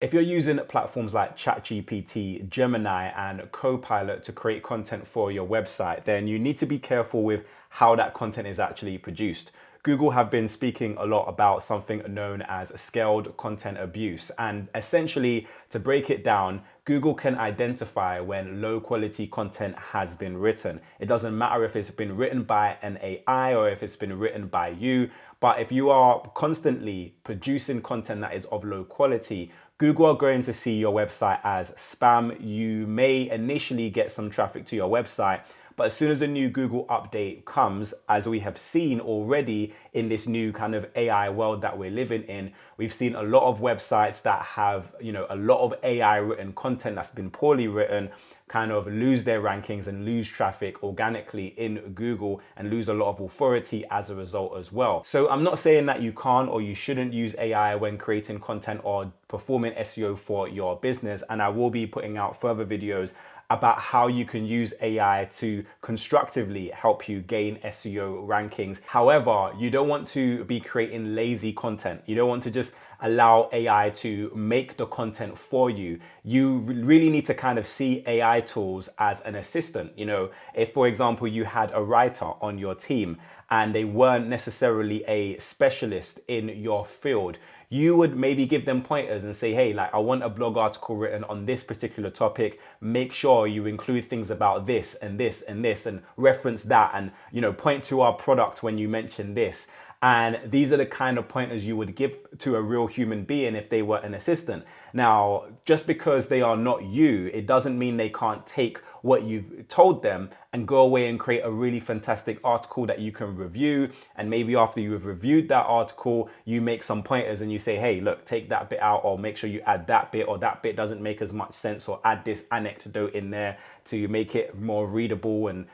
If you're using platforms like Chatgpt, Gemini, and Copilot to create content for your website, then you need to be careful with how that content is actually produced. Google have been speaking a lot about something known as scaled content abuse. And essentially, to break it down, Google can identify when low quality content has been written. It doesn't matter if it's been written by an AI or if it's been written by you, but if you are constantly producing content that is of low quality, Google are going to see your website as spam. You may initially get some traffic to your website, but as soon as a new Google update comes, as we have seen already in this new kind of AI world that we're living in, we've seen a lot of websites that have, a lot of AI written content that's been poorly written kind of lose their rankings and lose traffic organically in Google and lose a lot of authority as a result as well. So I'm not saying that you can't or you shouldn't use AI when creating content or performing SEO for your business. And I will be putting out further videos about how you can use AI to constructively help you gain SEO rankings. However, you don't want to be creating lazy content. You don't want to just allow AI to make the content for you. You really need to kind of see AI tools as an assistant. If, for example, you had a writer on your team and they weren't necessarily a specialist in your field, you would maybe give them pointers and say, hey, I want a blog article written on this particular topic. Make sure you include things about this and this and this and reference that and, point to our product when you mention this. And these are the kind of pointers you would give to a real human being if they were an assistant. Now, just because they are not you, it doesn't mean they can't take what you've told them and go away and create a really fantastic article that you can review. And maybe after you have reviewed that article, you make some pointers and you say, hey, look, take that bit out, or make sure you add that bit, or that bit doesn't make as much sense, or add this anecdote in there to make it more readable and,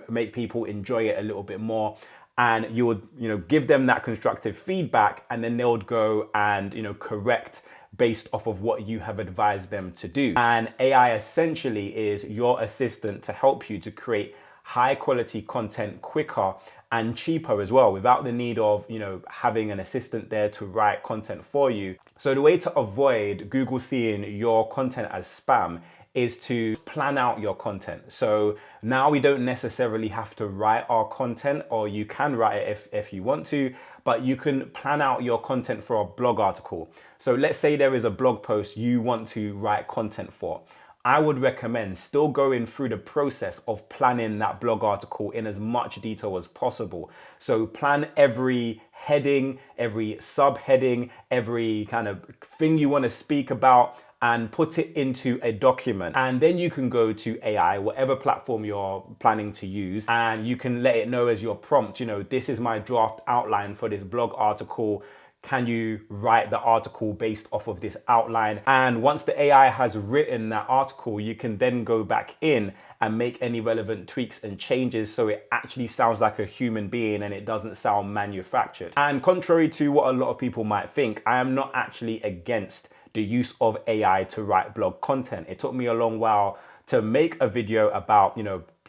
make people enjoy it a little bit more. And you would, give them that constructive feedback, and then they would go and, correct based off of what you have advised them to do. And AI essentially is your assistant to help you to create high quality content quicker and cheaper as well, without the need of, having an assistant there to write content for you. So the way to avoid Google seeing your content as spam is to plan out your content. So now we don't necessarily have to write our content, or you can write it if you want to, but you can plan out your content for a blog article. So let's say there is a blog post you want to write content for. I would recommend still going through the process of planning that blog article in as much detail as possible. So plan every heading, every subheading, every kind of thing you want to speak about, and put it into a document. And then you can go to AI, whatever platform you're planning to use, and you can let it know as your prompt, this is my draft outline for this blog article. Can you write the article based off of this outline? And once the AI has written that article, you can then go back in and make any relevant tweaks and changes so it actually sounds like a human being and it doesn't sound manufactured. And contrary to what a lot of people might think, I am not actually against the use of AI to write blog content. It took me a long while to make a video about,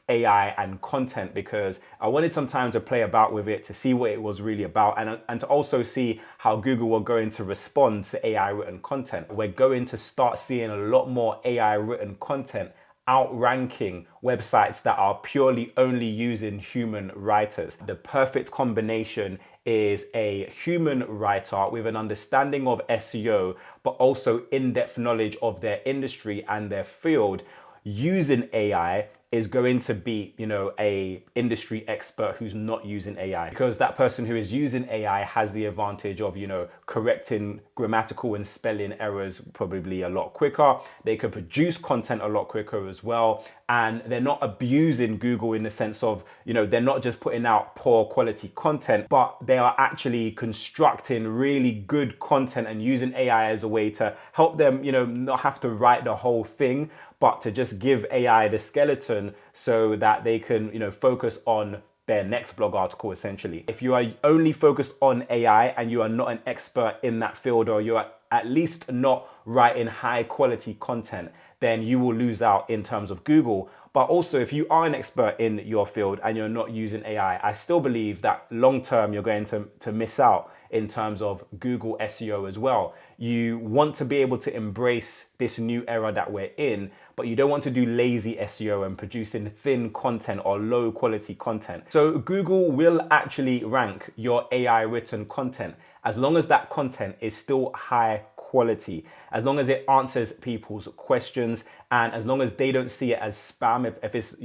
AI and content, because I wanted some time to play about with it to see what it was really about, and to also see how Google were going to respond to AI written content. We're going to start seeing a lot more AI written content outranking websites that are purely only using human writers. The perfect combination is a human writer with an understanding of SEO, but also in-depth knowledge of their industry and their field. Using AI is going to be, a industry expert who's not using AI, because that person who is using AI has the advantage of, correcting grammatical and spelling errors probably a lot quicker. They can produce content a lot quicker as well. And they're not abusing Google in the sense of, they're not just putting out poor quality content, but they are actually constructing really good content and using AI as a way to help them, not have to write the whole thing, but to just give AI the skeleton so that they can, focus on their next blog article essentially. If you are only focused on AI and you are not an expert in that field, or you are at least not writing high quality content, then you will lose out in terms of Google. But also, if you are an expert in your field and you're not using AI, I still believe that long term you're going to miss out in terms of Google SEO as well. You want to be able to embrace this new era that we're in, but you don't want to do lazy SEO and producing thin content or low quality content. So Google will actually rank your AI written content as long as that content is still high quality, as long as it answers people's questions, and as long as they don't see it as spam. If it's,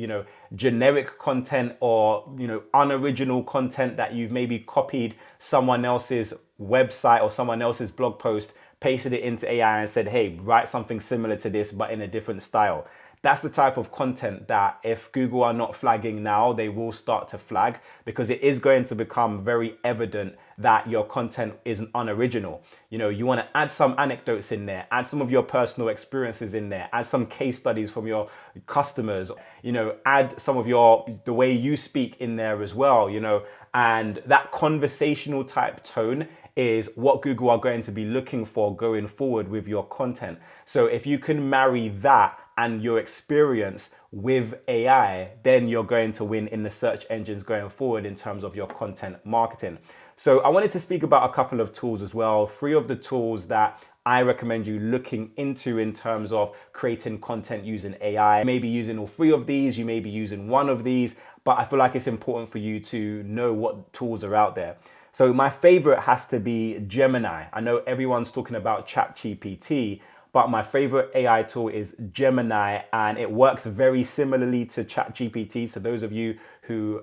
generic content or, unoriginal content that you've maybe copied someone else's website or someone else's blog post, pasted it into AI and said, hey, write something similar to this, but in a different style. That's the type of content that if Google are not flagging now, they will start to flag, because it is going to become very evident that your content isn't unoriginal. You want to add some anecdotes in there, add some of your personal experiences in there, add some case studies from your customers, add some of the way you speak in there as well, and that conversational type tone is what Google are going to be looking for going forward with your content. So if you can marry that and your experience with AI, then you're going to win in the search engines going forward in terms of your content marketing. So I wanted to speak about a couple of tools as well, 3 of the tools that I recommend you looking into in terms of creating content using AI. You may be using all 3 of these, you may be using 1 of these, but I feel like it's important for you to know what tools are out there. So my favorite has to be Gemini. I know everyone's talking about Chatgpt, but my favorite AI tool is Gemini, and it works very similarly to Chatgpt. So those of you who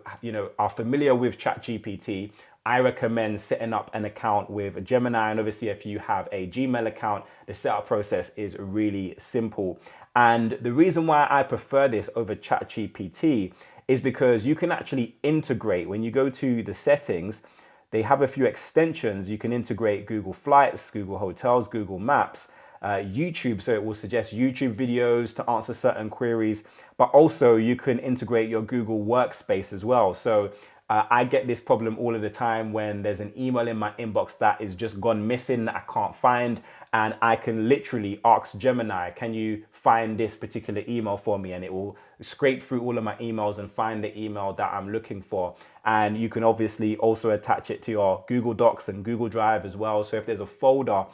are familiar with Chatgpt, I recommend setting up an account with Gemini. And obviously, if you have a Gmail account, the setup process is really simple. And the reason why I prefer this over Chatgpt is because you can actually integrate. When you go to the settings, they have a few extensions. You can integrate Google Flights, Google Hotels, Google Maps, YouTube, so it will suggest YouTube videos to answer certain queries, but also you can integrate your Google Workspace as well. So I get this problem all of the time when there's an email in my inbox that is just gone missing that I can't find, and I can literally ask Gemini, can you find this particular email for me? And it will scrape through all of my emails and find the email that I'm looking for. And you can obviously also attach it to your Google Docs and Google Drive as well. So if there's a folder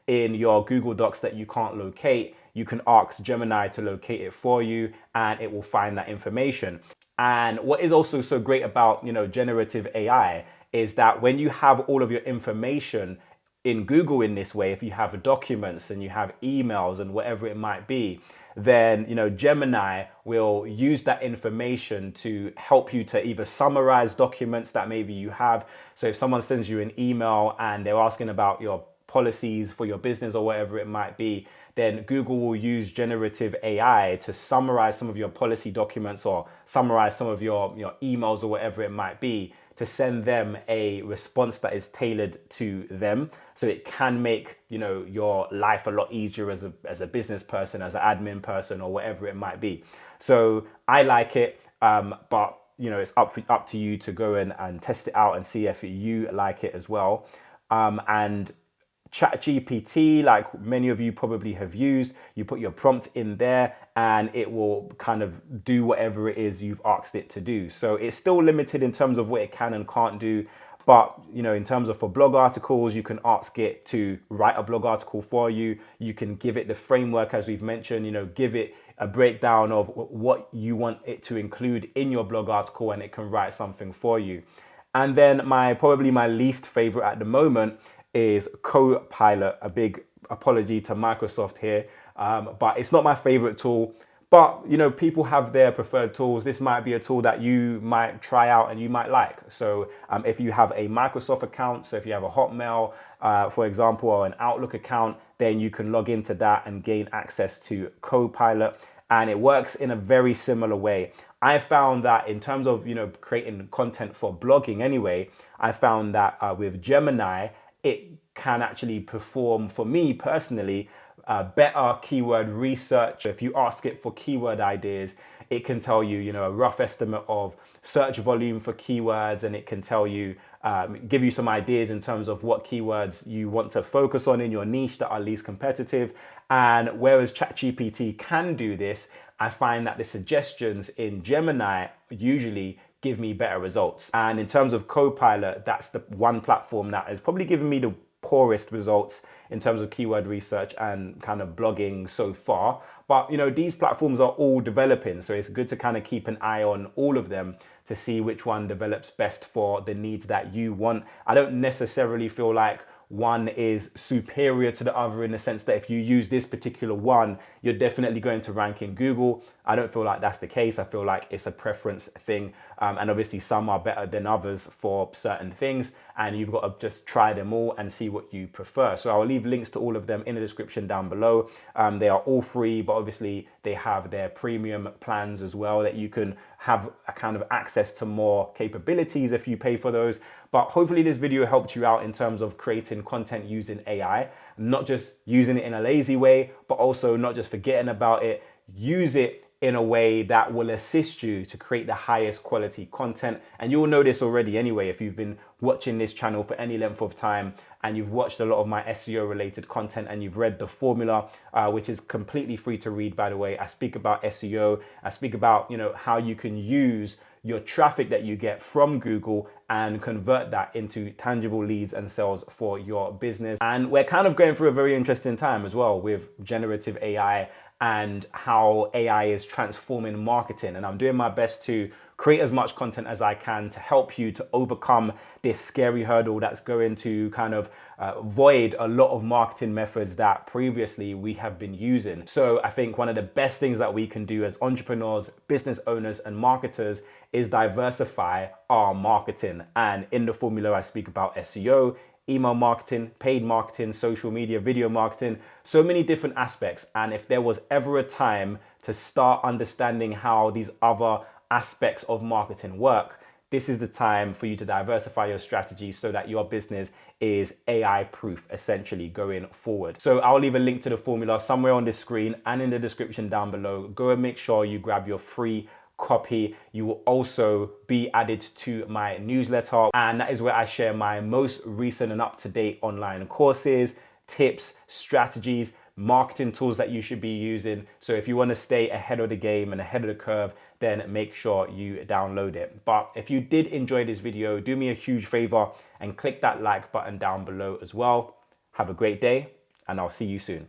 in your Google Docs that you can't locate, you can ask Gemini to locate it for you, and it will find that information. And what is also so great about, generative AI is that when you have all of your information in Google in this way, if you have documents and you have emails and whatever it might be, then, Gemini will use that information to help you to either summarize documents that maybe you have. So if someone sends you an email and they're asking about your policies for your business or whatever it might be, then Google will use generative AI to summarize some of your policy documents or summarize some of your emails or whatever it might be, to send them a response that is tailored to them. So it can make your life a lot easier as a business person, as an admin person, or whatever it might be. So I like it, but it's up to you to go and test it out and see if you like it as well. And ChatGPT, like many of you probably have used, you put your prompt in there and it will kind of do whatever it is you've asked it to do. So it's still limited in terms of what it can and can't do. But, in terms of for blog articles, you can ask it to write a blog article for you. You can give it the framework, as we've mentioned, give it a breakdown of what you want it to include in your blog article, and it can write something for you. And then probably my least favorite at the moment is Copilot. A big apology to Microsoft here, but it's not my favorite tool. But people have their preferred tools. This might be a tool that you might try out and you might like. So if you have a Microsoft account, so if you have a Hotmail, for example, or an Outlook account, then you can log into that and gain access to Copilot. And it works in a very similar way. I found that in terms of creating content for blogging anyway, I found that with Gemini, it can actually perform, for me personally, better keyword research. If you ask it for keyword ideas, it can tell you, a rough estimate of search volume for keywords, and it can tell you, give you some ideas in terms of what keywords you want to focus on in your niche that are least competitive. And whereas ChatGPT can do this, I find that the suggestions in Gemini usually give me better results. And in terms of Copilot, that's the one platform that has probably given me the poorest results in terms of keyword research and kind of blogging so far. But these platforms are all developing, so it's good to kind of keep an eye on all of them to see which one develops best for the needs that you want. I don't necessarily feel like one is superior to the other in the sense that if you use this particular one, you're definitely going to rank in Google. I don't feel like that's the case. I feel like it's a preference thing. And obviously some are better than others for certain things, and you've got to just try them all and see what you prefer. So I'll leave links to all of them in the description down below. They are all free, but obviously they have their premium plans as well that you can have a kind of access to more capabilities if you pay for those. But hopefully this video helped you out in terms of creating content using AI, not just using it in a lazy way, but also not just forgetting about it. Use it in a way that will assist you to create the highest quality content. And you'll know this already anyway if you've been watching this channel for any length of time and you've watched a lot of my SEO related content and you've read the formula, which is completely free to read, by the way. I speak about SEO. I speak about how you can use your traffic that you get from Google and convert that into tangible leads and sales for your business. And we're kind of going through a very interesting time as well with generative AI and how AI is transforming marketing. And I'm doing my best to create as much content as I can to help you to overcome this scary hurdle that's going to kind of void a lot of marketing methods that previously we have been using. So I think one of the best things that we can do as entrepreneurs, business owners, and marketers is diversify our marketing. And in the formula, I speak about SEO, email marketing, paid marketing, social media, video marketing, so many different aspects. And if there was ever a time to start understanding how these other aspects of marketing work, this is the time for you to diversify your strategy so that your business is AI proof essentially going forward. So I'll leave a link to the formula somewhere on this screen and in the description down below. Go and make sure you grab your free copy. You will also be added to my newsletter, and that is where I share my most recent and up-to-date online courses, tips, strategies, marketing tools that you should be using. So if you want to stay ahead of the game and ahead of the curve, then make sure you download it. But if you did enjoy this video, do me a huge favor and click that like button down below as well. Have a great day, and I'll see you soon.